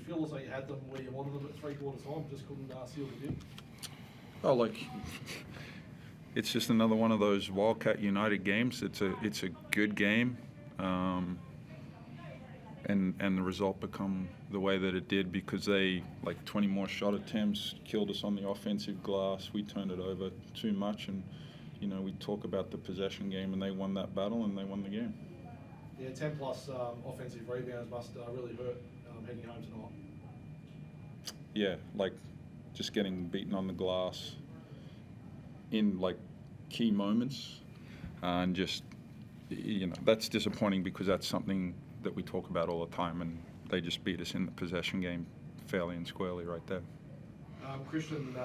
feel as though you had them where you wanted them at 3/4 time, just couldn't seal the deal? Oh, like, it's just another one of those Wildcat United games. It's a good game, and the result become the way that it did because they, like 20 more shot attempts, killed us on the offensive glass. We turned it over too much, and we talk about the possession game, and they won that battle and they won the game. Yeah, 10 plus offensive rebounds must really hurt heading home tonight. Yeah, like just getting beaten on the glass in like key moments, and just that's disappointing because that's something that we talk about all the time, and they just beat us in the possession game fairly and squarely right there. Christian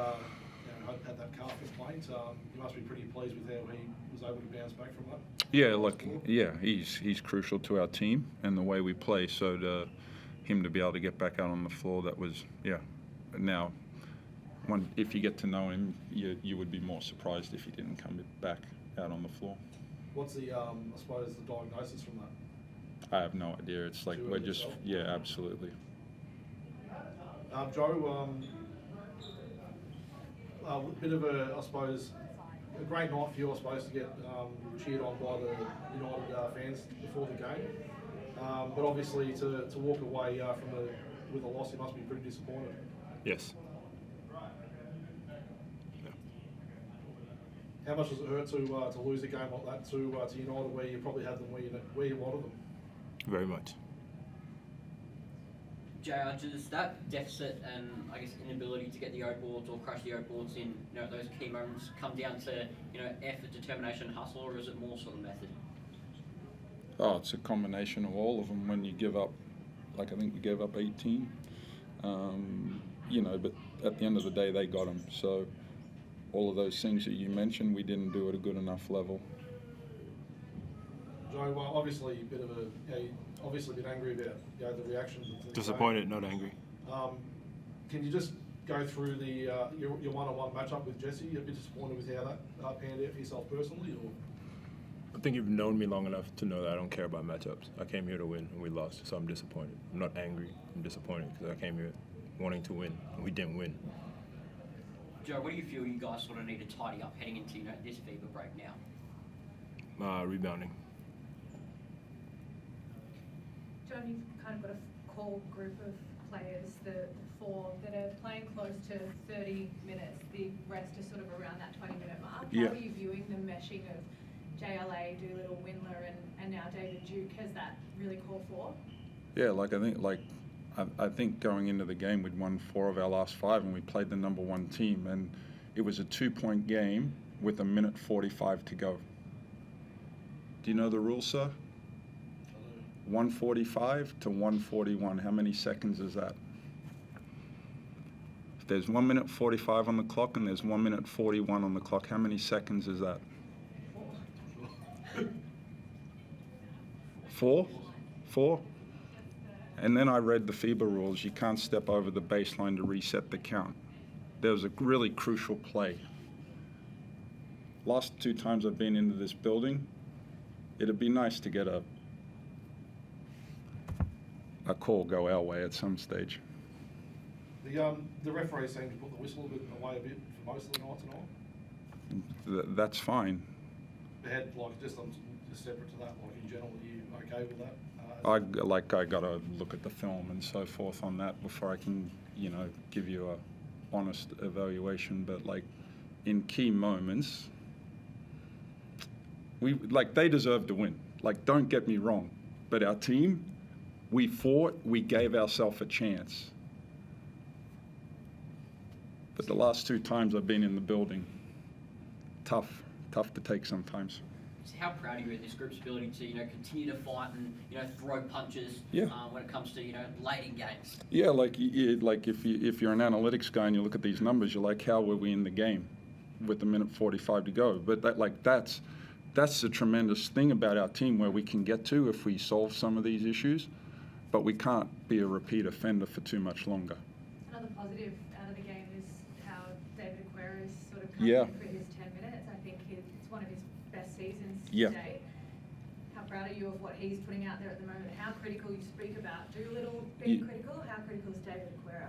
had that calf complaint. You must be pretty pleased with how he was able to bounce back from that. Yeah, he's crucial to our team and the way we play. So him to be able to get back out on the floor, that was Now, if you get to know him, you would be more surprised if he didn't come back out on the floor. What's the I suppose the diagnosis from that? I have no idea. It's like we're just absolutely. Joe, a bit of I suppose, a great night for you, I suppose, to get cheered on by the United fans before the game. But obviously, to walk away with a loss, you must be pretty disappointed. Yes. How much does it hurt to lose a game like that to United, where you probably had them where you wanted them? Very much. JR, does that deficit and I guess inability to get the O boards or crush the O boards in those key moments come down to effort, determination, hustle, or is it more sort of method? Oh, it's a combination of all of them. When you give up, like I think we gave up 18, but at the end of the day they got them. So all of those things that you mentioned, we didn't do at a good enough level. Joe, well, obviously a bit angry about the reactions. Disappointed, not angry. Can you just go through your one-on-one matchup with Jesse? You're a bit disappointed with how that panned out for yourself personally, or? I think you've known me long enough to know that I don't care about matchups. I came here to win, and we lost, so I'm disappointed. I'm not angry. I'm disappointed because I came here wanting to win, and we didn't win. Joe, what do you feel you guys sort of need to tidy up heading into this fever break now? Rebounding. John, you've kind of got a core group of players, the four, that are playing close to 30 minutes. The rest are sort of around that 20-minute mark. Yeah. How are you viewing the meshing of JLA, Doolittle, Windler, and now David Duke as that really core four? Yeah, I think going into the game we'd won 4 of our last 5, and we played the number 1 team, and it was a 2-point game with 1:45 to go. Do you know the rules, sir? 1:45 to 1:41. How many seconds is that? If there's 1:45 on the clock and there's 1:41 on the clock, how many seconds is that? 4? 4? And then I read the FIBA rules. You can't step over the baseline to reset the count. There was a really crucial play. Last 2 times I've been into this building, it'd be nice to get a call go our way at some stage. The referee seemed to put the whistle away a bit for most of the night tonight. That's fine. The head, just separate to that, in general, are you okay with that? I got to look at the film and so forth on that before I can, give you a honest evaluation. But in key moments, they deserve to win. Don't get me wrong, but our team, we fought, we gave ourselves a chance. But the last 2 times I've been in the building, tough to take sometimes. So how proud are you of this group's ability to continue to fight and throw punches when it comes to late in games? Yeah, if you're an analytics guy and you look at these numbers, you're like, how were we in the game with 1:45 to go? But that's the tremendous thing about our team, where we can get to if we solve some of these issues, but we can't be a repeat offender for too much longer. Another positive out of the game is how David Acuil is sort of coming in for his 10 minutes. I think it's one of his best seasons today. How proud are you of what he's putting out there at the moment? How critical, you speak about Doolittle being critical, how critical is David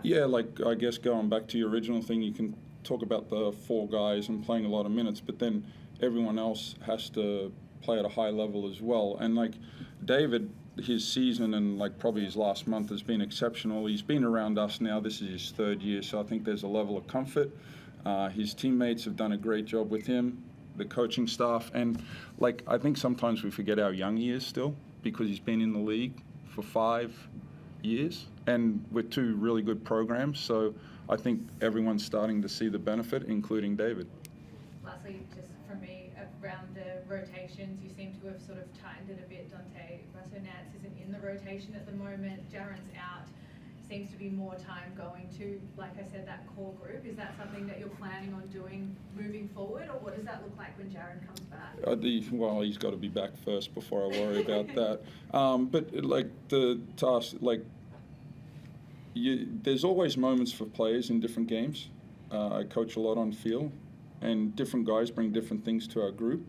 Yeah, like I guess going back to your original thing, you can talk about the 4 guys and playing a lot of minutes, but then everyone else has to play at a high level as well. And like David, his season and like probably his last month has been exceptional. He's been around us now. This is his 3rd year, so I think there's a level of comfort. His teammates have done a great job with him, the coaching staff, and like I think sometimes we forget our young years still because he's been in the league for 5 years and with 2 really good programs. So I think everyone's starting to see the benefit, including David. Lastly, just from me, around the rotations, you seem to have sort of tightened it a bit. Dante Nance isn't in the rotation at the moment. Jaren's out. Seems to be more time going to, like I said, that core group. Is that something that you're planning on doing moving forward, or what does that look like when Jaren comes back? Well, he's got to be back first before I worry about that. But like the task, like there's always moments for players in different games. I coach a lot on field, and different guys bring different things to our group.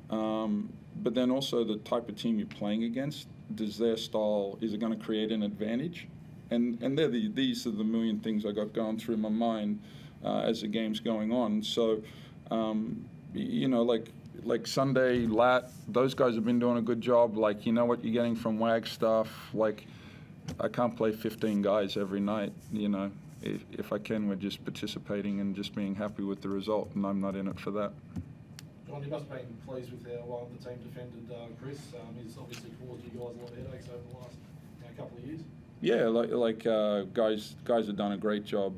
But then also the type of team you're playing against, does their style, is it going to create an advantage? And these are the million things I got going through my mind as the game's going on. So, you know, like Sunday, Lat, those guys have been doing a good job. Like, you know what you're getting from Wagstaff. Like, I can't play 15 guys every night, you know. If I can, we're just participating and just being happy with the result, and I'm not in it for that. John, you must have been pleased with how the team defended Chris. He's obviously caused you guys a lot of headaches over the last couple of years. Yeah, guys have done a great job.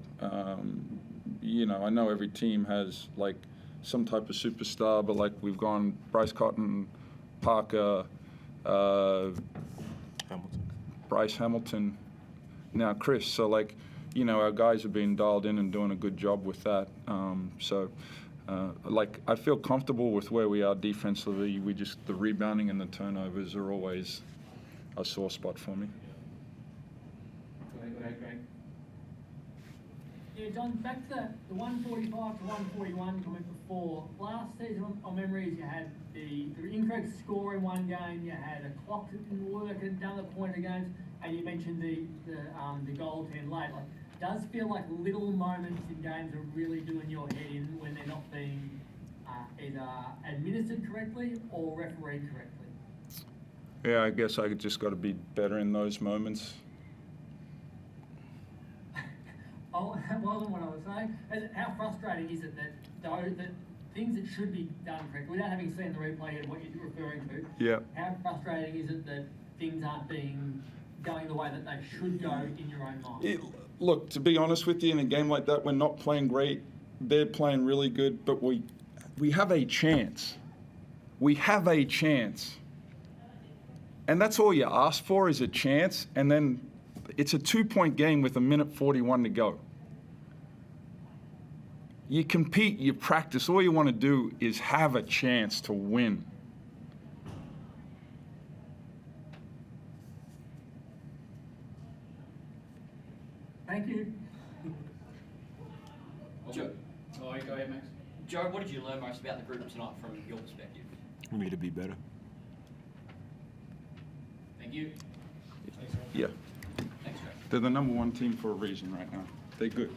You know, I know every team has like some type of superstar, but like we've gone Bryce Cotton, Parker, Bryce Hamilton, now Chris. So like, you know, our guys have been dialed in and doing a good job with that. Like I feel comfortable with where we are defensively. The rebounding and the turnovers are always a sore spot for me. Yeah, John, back to the 145 to 141 comment before. Last season, on memories, you had the incorrect score in one game, you had a clock that didn't work and done the pointer games, and you mentioned the goaltend late. Like, does feel like little moments in games are really doing your head in when they're not being either administered correctly or refereed correctly. Yeah, I guess I just got to be better in those moments. Oh, that wasn't what I was saying. How frustrating is it that things that should be done correctly, without having seen the replay of what you're referring to, yeah. How frustrating is it that things aren't going the way that they should go in your own mind? Look, to be honest with you, in a game like that, we're not playing great. They're playing really good, but we have a chance. We have a chance. And that's all you ask for is a chance, and then it's a 2-point game with 1:41 to go. You compete, you practice. All you want to do is have a chance to win. Thank you. Joe, go ahead, Max. Joe, what did you learn most about the group tonight from your perspective? We need to be better. Thank you. Yeah. Thanks, Joe. They're the #1 team for a reason right now. They're good.